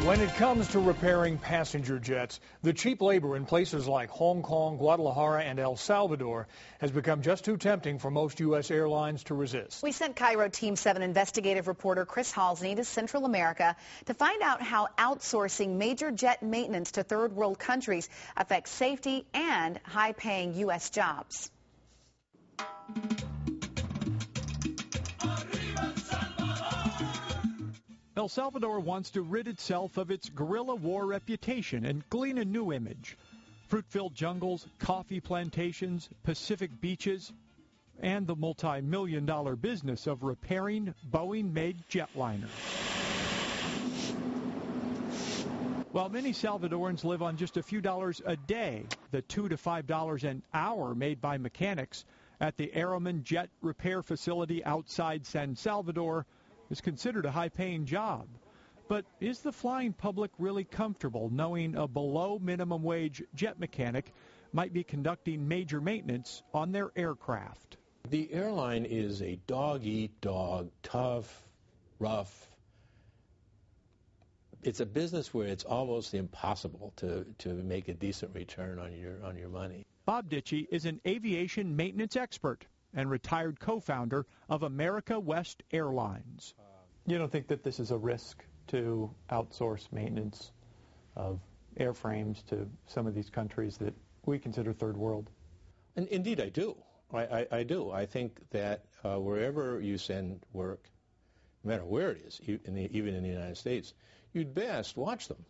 When it comes to repairing passenger jets, the cheap labor in places like Hong Kong, Guadalajara, and El Salvador has become just too tempting for most U.S. airlines to resist. We sent Cairo Team 7 investigative reporter Chris Halsney to Central America to find out how outsourcing major jet maintenance to third world countries affects safety and high-paying U.S. jobs. El Salvador wants to rid itself of its guerrilla war reputation and glean a new image. Fruit-filled jungles, coffee plantations, Pacific beaches, and the multi-million-dollar business of repairing Boeing-made jetliners. While many Salvadorans live on just a few dollars a day, the $2 to $5 an hour made by mechanics at the Airlines jet repair facility outside San Salvador is considered a high-paying job. But is the flying public really comfortable knowing a below-minimum wage jet mechanic might be conducting major maintenance on their aircraft? The airline is a dog-eat-dog, tough, rough. It's a business where it's almost impossible to make a decent return on your money. Bob Ditchie is an aviation maintenance expert and retired co-founder of America West Airlines. You don't think that this is a risk to outsource maintenance of airframes to some of these countries that we consider third world? And indeed, I do. I do. I think that wherever you send work, no matter where it is, even in the United States, you'd best watch them.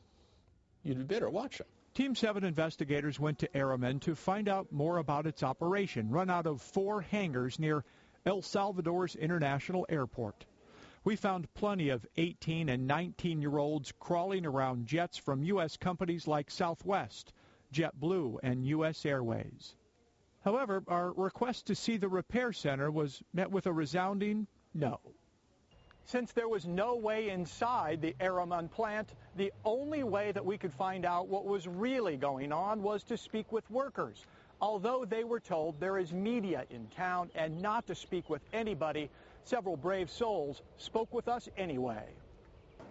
You'd better watch them. Team 7 investigators went to Airlines to find out more about its operation, run out of 4 hangars near El Salvador's International Airport. We found plenty of 18 and 19-year-olds crawling around jets from U.S. companies like Southwest, JetBlue, and U.S. Airways. However, our request to see the repair center was met with a resounding no. Since there was no way inside the Airlines plant, the only way that we could find out what was really going on was to speak with workers. Although they were told there is media in town and not to speak with anybody, several brave souls spoke with us anyway.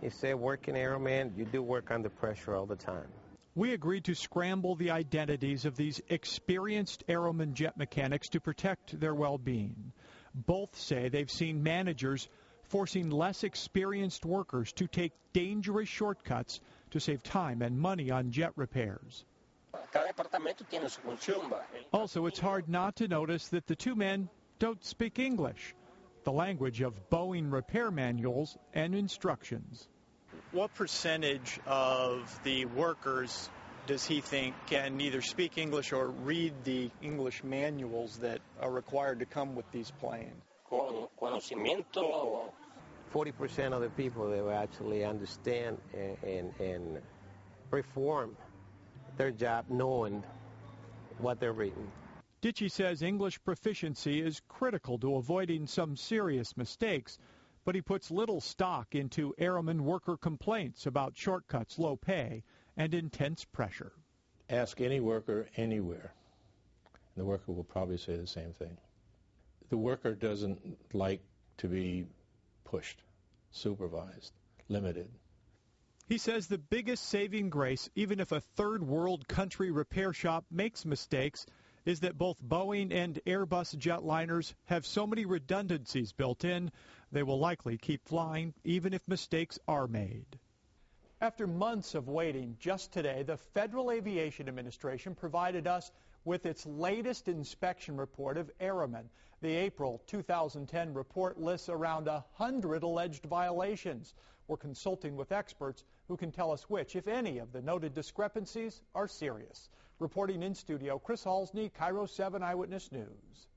You say working airman, you do work under pressure all the time. We agreed to scramble the identities of these experienced Airlines jet mechanics to protect their well-being. Both say they've seen managers forcing less experienced workers to take dangerous shortcuts to save time and money on jet repairs. Also, it's hard not to notice that the two men don't speak English, the language of Boeing repair manuals and instructions. What percentage of the workers does he think can either speak English or read the English manuals that are required to come with these planes? 40% of the people, they will actually understand and perform their job knowing what they're reading. Ditchie says English proficiency is critical to avoiding some serious mistakes, but he puts little stock into Airlines worker complaints about shortcuts, low pay, and intense pressure. Ask any worker anywhere, and the worker will probably say the same thing. The worker doesn't like to be pushed, supervised, limited. He says the biggest saving grace, even if a third world country repair shop makes mistakes, is that both Boeing and Airbus jetliners have so many redundancies built in, they will likely keep flying even if mistakes are made. After months of waiting, just today, the Federal Aviation Administration provided us with its latest inspection report of Airlines. The April 2010 report lists around 100 alleged violations. We're consulting with experts who can tell us which, if any, of the noted discrepancies are serious. Reporting in studio, Chris Halsney, Cairo 7 Eyewitness News.